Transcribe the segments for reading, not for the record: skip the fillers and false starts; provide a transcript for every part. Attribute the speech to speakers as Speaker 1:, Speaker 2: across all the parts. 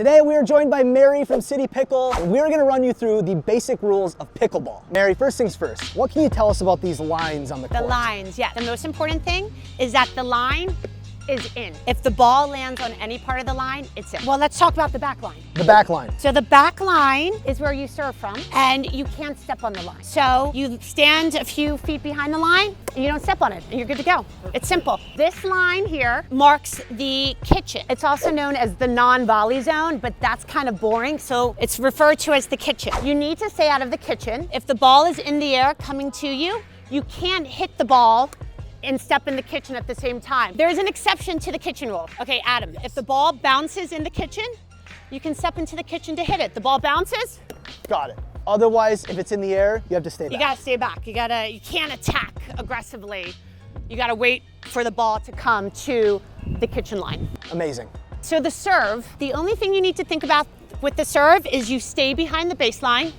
Speaker 1: Today we are joined by Mary from City Pickle, and we're gonna run you through the basic rules of pickleball. Mary, first things first, what can you tell us about these lines on the court?
Speaker 2: The lines, yeah. The most important thing is that the line is in. If the ball lands on any part of the line, it's in. Well, let's talk about the back line.
Speaker 1: The back line.
Speaker 2: So the back line is where you serve from, and you can't step on the line. So you stand a few feet behind the line, and you don't step on it, and you're good to go. It's simple. This line here marks the kitchen. It's also known as the non-volley zone, but that's kind of boring, so it's referred to as the kitchen. You need to stay out of the kitchen. If the ball is in the air coming to you, you can't hit the ball and step in the kitchen at the same time. There is an exception to the kitchen rule. Okay, Adam, if the ball bounces in the kitchen, you can step into the kitchen to hit it. The ball bounces.
Speaker 1: Got it. Otherwise, if it's in the air, you have to stay back.
Speaker 2: You gotta stay back. You can't attack aggressively. You gotta wait for the ball to come to the kitchen line.
Speaker 1: Amazing.
Speaker 2: So the serve, the only thing you need to think about with the serve is you stay behind the baseline.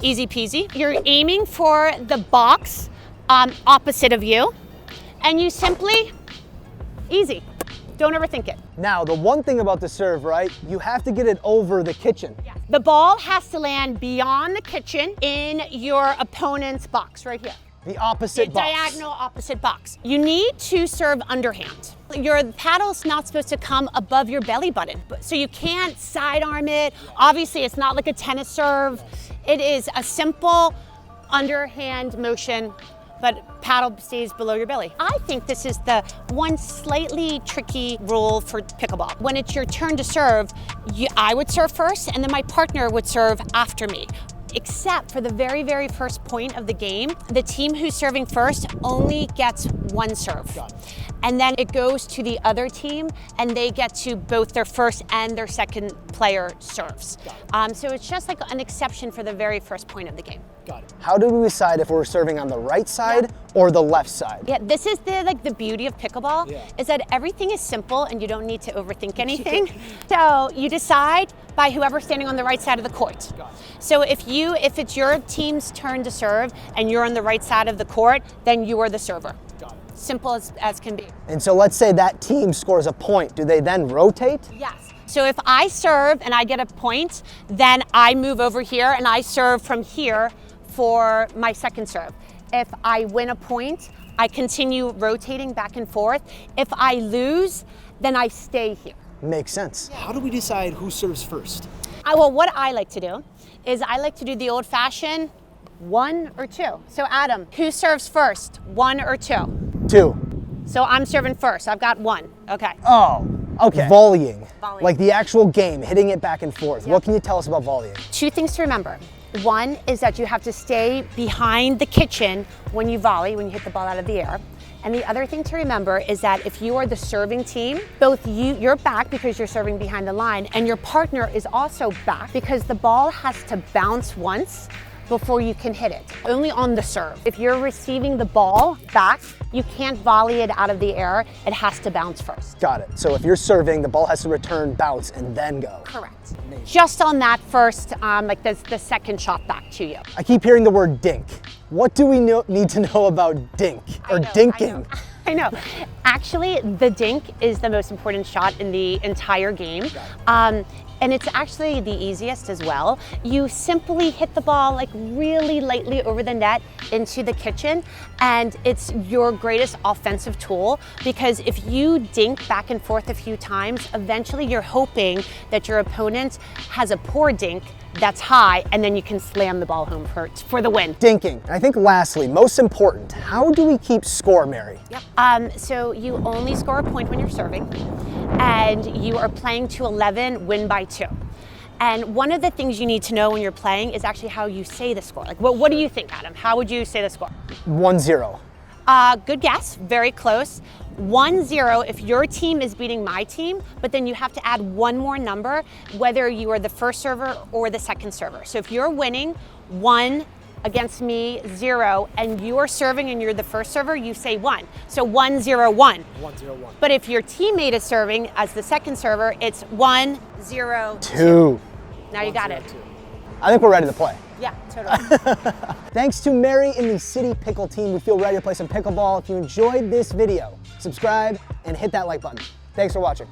Speaker 2: Easy peasy. You're aiming for the box opposite of you. And you simply, easy, don't overthink it.
Speaker 1: Now, the one thing about the serve, right? You have to get it over the kitchen.
Speaker 2: Yes. The ball has to land beyond the kitchen in your opponent's box right here.
Speaker 1: The opposite box.
Speaker 2: Diagonal opposite box. You need to serve underhand. Your paddle's not supposed to come above your belly button, so you can't sidearm it. Obviously, it's not like a tennis serve. It is a simple underhand motion, but paddle stays below your belly. I think this is the one slightly tricky rule for pickleball. When it's your turn to serve, I would serve first, and then my partner would serve after me. Except for the very, very first point of the game, the team who's serving first only gets one serve. And then it goes to the other team, and they get to both their first and their second player serves. So it's just like an exception for the very first point of the game.
Speaker 1: Got it. How do we decide if we're serving on the right side or the left side?
Speaker 2: Yeah, this is the beauty of pickleball, is that everything is simple and you don't need to overthink anything. So you decide by whoever's standing on the right side of the court. So if it's your team's turn to serve and you're on the right side of the court, then you are the server. Simple as can be.
Speaker 1: And so let's say that team scores a point. Do they then rotate?
Speaker 2: Yes. So if I serve and I get a point, then I move over here and I serve from here for my second serve. If I win a point, I continue rotating back and forth. If I lose, then I stay here.
Speaker 1: Makes sense.
Speaker 3: How do we decide who serves first?
Speaker 2: Well, what I like to do is I like to do the old-fashioned 1 or 2. So Adam, who serves first, 1 or 2?
Speaker 1: 2.
Speaker 2: So I'm serving first. I've got 1. Okay.
Speaker 1: Oh, okay. Volleying.
Speaker 2: Volleying.
Speaker 1: Like the actual game, hitting it back and forth. What can you tell us about volleying?
Speaker 2: 2 things to remember. 1 is that you have to stay behind the kitchen when you volley, when you hit the ball out of the air. And the other thing to remember is that if you are the serving team, both you're back because you're serving behind the line, and your partner is also back because the ball has to bounce once before you can hit it, only on the serve. If you're receiving the ball back, you can't volley it out of the air. It has to bounce first.
Speaker 1: Got it. So if you're serving, the ball has to return, bounce, and then go.
Speaker 2: Correct. Amazing. Just on that first, like the second shot back to you.
Speaker 1: I keep hearing the word dink. What do we need to know about dink or dinking?
Speaker 2: I know. Actually, the dink is the most important shot in the entire game. And it's actually the easiest as well. You simply hit the ball like really lightly over the net into the kitchen, and it's your greatest offensive tool, because if you dink back and forth a few times, eventually you're hoping that your opponent has a poor dink that's high, and then you can slam the ball home for the win.
Speaker 1: Dinking. I think lastly, most important, how do we keep score, Mary?
Speaker 2: Yep. So you only score a point when you're serving, and you are playing to 11, win by 2. And one of the things you need to know when you're playing is actually how you say the score. Like, what do you think, Adam? How would you say the score?
Speaker 1: 1-0.
Speaker 2: Good guess, very close. 1-0 if your team is beating my team, but then you have to add one more number, whether you are the first server or the second server. So if you're winning 1 against me, 0, and you're serving and you're the first server, you say 1. So 1-0-1.
Speaker 3: 1-0-1.
Speaker 2: But if your teammate is serving as the second server, it's 1-0-2. Now you got it.
Speaker 1: I think we're ready to play.
Speaker 2: Yeah, totally.
Speaker 1: Thanks to Mary and the City Pickle team, we feel ready to play some pickleball. If you enjoyed this video, subscribe and hit that like button. Thanks for watching.